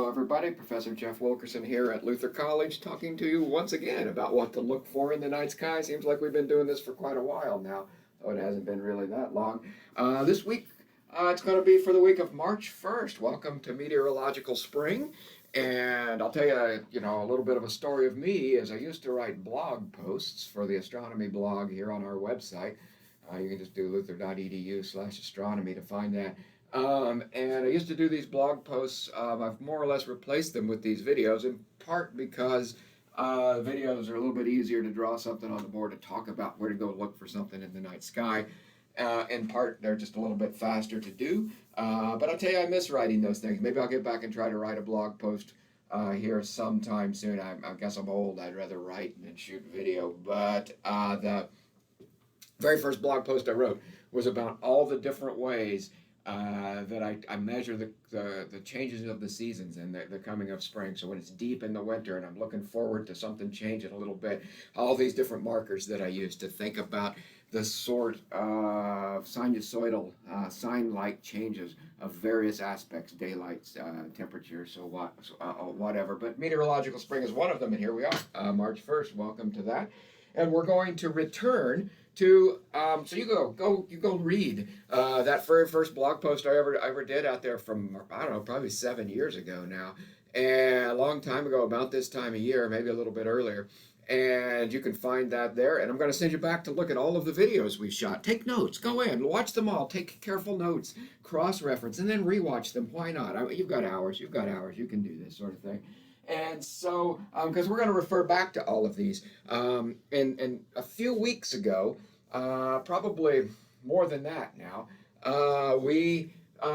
everybody. Professor Jeff Wilkerson here at Luther College, talking to you once again about what to look for in the night sky. Seems like we've been doing this for quite a while now, though it hasn't been really that long. This week, it's going to be for the week of March 1st. Welcome to meteorological spring. And I'll tell you, a little bit of a story of me, as I used to write blog posts for the astronomy blog here on our website. You can just do luther.edu/astronomy to find that. And I used to do these blog posts. I've more or less replaced them with these videos, in part because videos are a little bit easier to draw something on the board to talk about where to go look for something in the night sky. In part, they're just a little bit faster to do. But I'll tell you, I miss writing those things. Maybe I'll get back and try to write a blog post here sometime soon. I guess I'm old. I'd rather write than shoot video. But the very first blog post I wrote was about all the different ways that I measure the changes of the seasons and the coming of spring. So when it's deep in the winter and I'm looking forward to something changing a little bit, all these different markers that I use to think about the sort of sinusoidal, sign-like changes of various aspects, daylight, temperature, whatever. But meteorological spring is one of them, and here we are, March 1st. Welcome to that. And we're going to return to, so you go read that very first blog post I ever did out there from, I don't know, probably 7 years ago now, and a long time ago, about this time of year, maybe a little bit earlier. And you can find that there. And I'm going to send you back to look at all of the videos we shot. Take notes. Go in. Watch them all. Take careful notes. Cross-reference. And then rewatch them. Why not? You've got hours. You can do this sort of thing. And so, because we're going to refer back to all of these. And a few weeks ago, probably more than that now, we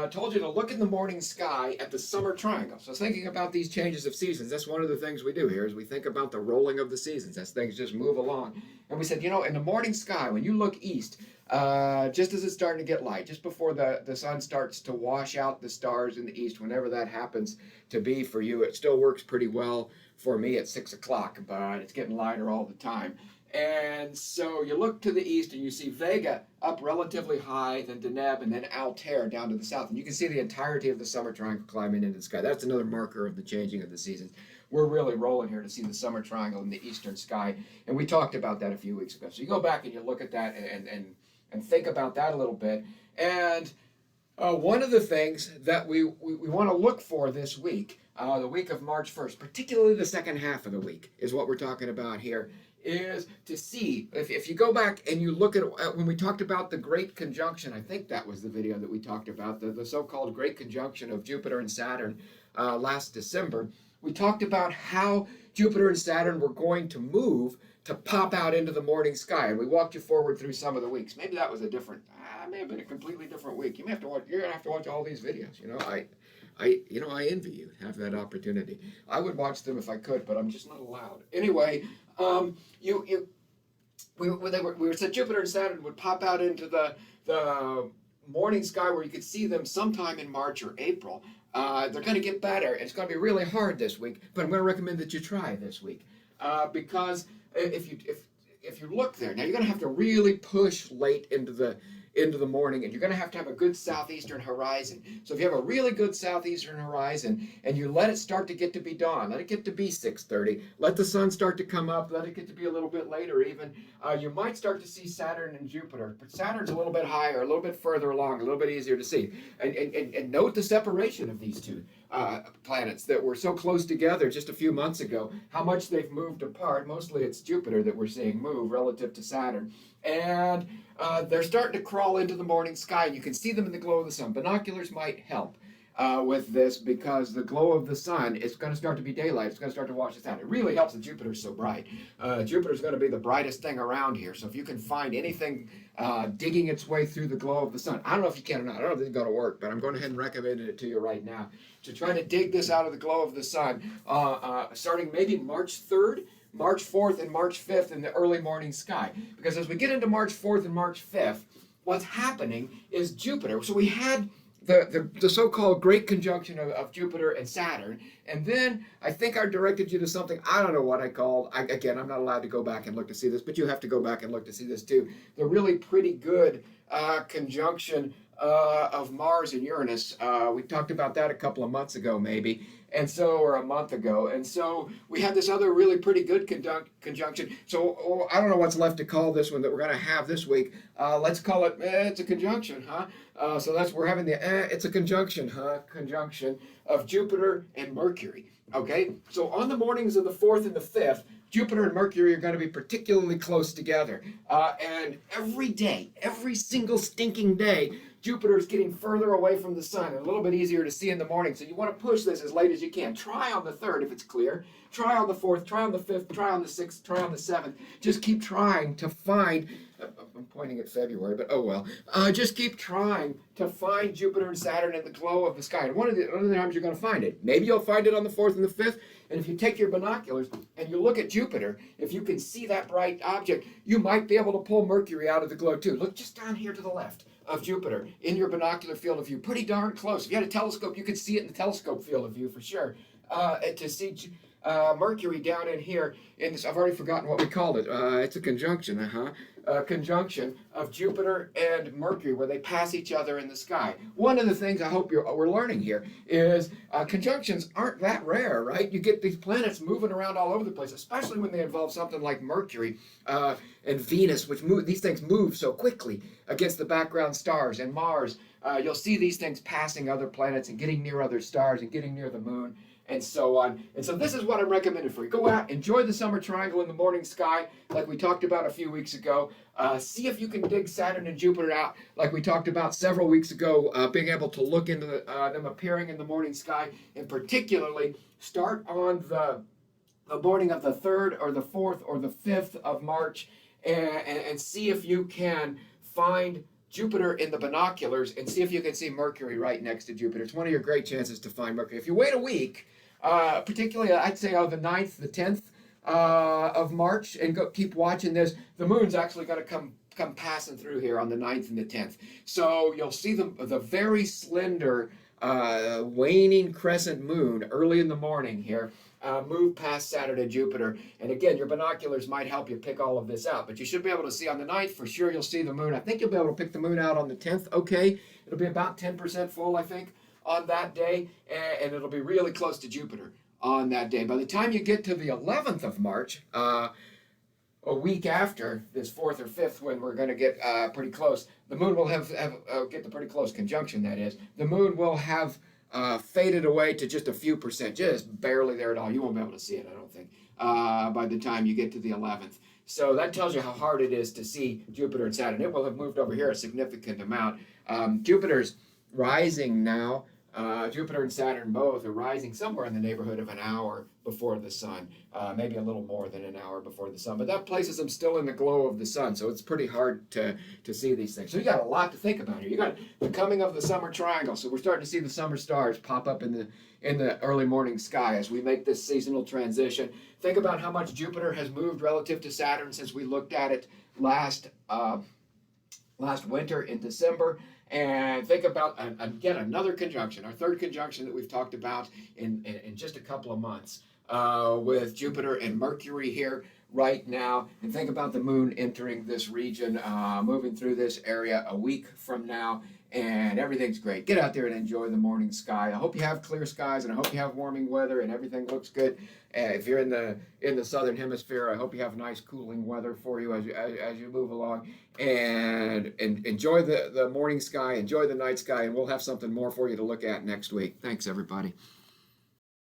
told you to look in the morning sky at the summer triangle. So thinking about these changes of seasons, that's one of the things we do here, is we think about the rolling of the seasons as things just move along. And we said, in the morning sky, when you look east, just as it's starting to get light, just before the sun starts to wash out the stars in the east, whenever that happens to be for you, it still works pretty well for me at 6 o'clock, but it's getting lighter all the time. And so you look to the east and you see Vega up relatively high, then Deneb, and then Altair down to the south. And you can see the entirety of the summer triangle climbing into the sky. That's another marker of the changing of the seasons. We're really rolling here to see the summer triangle in the eastern sky. And we talked about that a few weeks ago. So you go back and you look at that and think about that a little bit. And one of the things that we want to look for this week, the week of March 1st, particularly the second half of the week, is what we're talking about here, is to see, if you go back and you look at when we talked about the Great Conjunction, I think that was the video that we talked about, the so-called Great Conjunction of Jupiter and Saturn last December. We talked about how Jupiter and Saturn were going to move to pop out into the morning sky, and we walked you forward through some of the weeks. Maybe that was may have been a completely different week. You're gonna have to watch all these videos. I envy you have that opportunity. I would watch them if I could, but I'm just not allowed. Anyway, we said Jupiter and Saturn would pop out into the morning sky where you could see them sometime in March or April. They're going to get better. It's going to be really hard this week, but I'm going to recommend that you try this week because if you look there now, you're going to have to really push late into the morning, and you're going to have a good southeastern horizon. So if you have a really good southeastern horizon and you let it start to get to be dawn, let it get to be 6:30, let the sun start to come up, let it get to be a little bit later even, you might start to see Saturn and Jupiter. But Saturn's a little bit higher, a little bit further along, a little bit easier to see. And note the separation of these two planets that were so close together just a few months ago, how much they've moved apart. Mostly it's Jupiter that we're seeing move relative to Saturn. And they're starting to crawl into the morning sky, and you can see them in the glow of the sun. Binoculars might help with this because the glow of the sun is going to start to be daylight. It's going to start to wash us out. It really helps that Jupiter's so bright. Jupiter's going to be the brightest thing around here. So if you can find anything digging its way through the glow of the sun, I don't know if you can or not. I don't know if it's going to work, but I'm going ahead and recommend it to you right now to try to dig this out of the glow of the sun, starting maybe March 3rd. March 4th and March 5th in the early morning sky. Because as we get into March 4th and March 5th, what's happening is Jupiter. So we had the so-called Great Conjunction of Jupiter and Saturn, and then I think I directed you to something, I don't know what I called, again, I'm not allowed to go back and look to see this, but you have to go back and look to see this too, the really pretty good conjunction of Mars and Uranus. We talked about that a couple of months ago, maybe, or a month ago. And so we had this other really pretty good conjunction. So I don't know what's left to call this one that we're going to have this week. Let's call it, it's a conjunction, huh? We're having it's a conjunction, huh? Conjunction of Jupiter and Mercury. Okay, so on the mornings of the 4th and the 5th, Jupiter and Mercury are going to be particularly close together. And every day, every single stinking day, Jupiter is getting further away from the sun and a little bit easier to see in the morning. So you want to push this as late as you can. Try on the 3rd if it's clear. Try on the 4th. Try on the 5th. Try on the 6th. Try on the 7th. Just keep trying to find. I'm pointing at February, but oh well. Just keep trying to find Jupiter and Saturn in the glow of the sky. And one of the times you're going to find it. Maybe you'll find it on the 4th and the 5th. And if you take your binoculars and you look at Jupiter, if you can see that bright object, you might be able to pull Mercury out of the glow too. Look just down here to the left of Jupiter in your binocular field of view. Pretty darn close. If you had a telescope, you could see it in the telescope field of view for sure. To see Mercury down in here, in this, I've already forgotten what we called it. It's a conjunction, conjunction of Jupiter and Mercury, where they pass each other in the sky. One of the things I hope we're learning here is conjunctions aren't that rare, right? You get these planets moving around all over the place, especially when they involve something like Mercury and Venus, which these things move so quickly against the background stars, and Mars. You'll see these things passing other planets and getting near other stars and getting near the moon, and so on. And so this is what I'm recommending for you. Go out, enjoy the summer triangle in the morning sky, like we talked about a few weeks ago. See if you can dig Saturn and Jupiter out, like we talked about several weeks ago, being able to look into them appearing in the morning sky, and particularly start on the morning of the 3rd or the 4th or the 5th of March, and see if you can find Jupiter in the binoculars and see if you can see Mercury right next to Jupiter. It's one of your great chances to find Mercury. If you wait a week, particularly I'd say on the 9th, the 10th of March, and keep watching this, the moon's actually going to come passing through here on the 9th and the 10th. So you'll see the very slender waning crescent moon early in the morning here. Move past Saturn and Jupiter. And again, your binoculars might help you pick all of this out, but you should be able to see on the 9th for sure. You'll see the moon. I think you'll be able to pick the moon out on the 10th. Okay, it'll be about 10% full, I think, on that day, and it'll be really close to Jupiter on that day. By the time you get to the 11th of March, a week after this 4th or 5th, when we're going to get pretty close, the moon will have get the pretty close conjunction, that is. The moon will have faded away to just a few percent, just barely there at all. You won't be able to see it, I don't think, by the time you get to the 11th. So that tells you how hard it is to see Jupiter and Saturn. It will have moved over here a significant amount. Jupiter's rising now. Jupiter and Saturn both are rising somewhere in the neighborhood of an hour before the sun, maybe a little more than an hour before the sun, but that places them still in the glow of the sun, so it's pretty hard to see these things. So you got a lot to think about here. You got the coming of the summer triangle, so we're starting to see the summer stars pop up in the early morning sky as we make this seasonal transition. Think about how much Jupiter has moved relative to Saturn since we looked at it last winter in December. And think about, again, another conjunction, our 3rd conjunction that we've talked about in just a couple of months with Jupiter and Mercury here right now. And think about the moon entering this region, moving through this area a week from now. And everything's great. Get out there and enjoy the morning sky. I hope you have clear skies, and I hope you have warming weather, and everything looks good. If you're in the southern hemisphere, I hope you have nice cooling weather for you as you move along. And enjoy the morning sky, enjoy the night sky, and we'll have something more for you to look at next week. Thanks, everybody.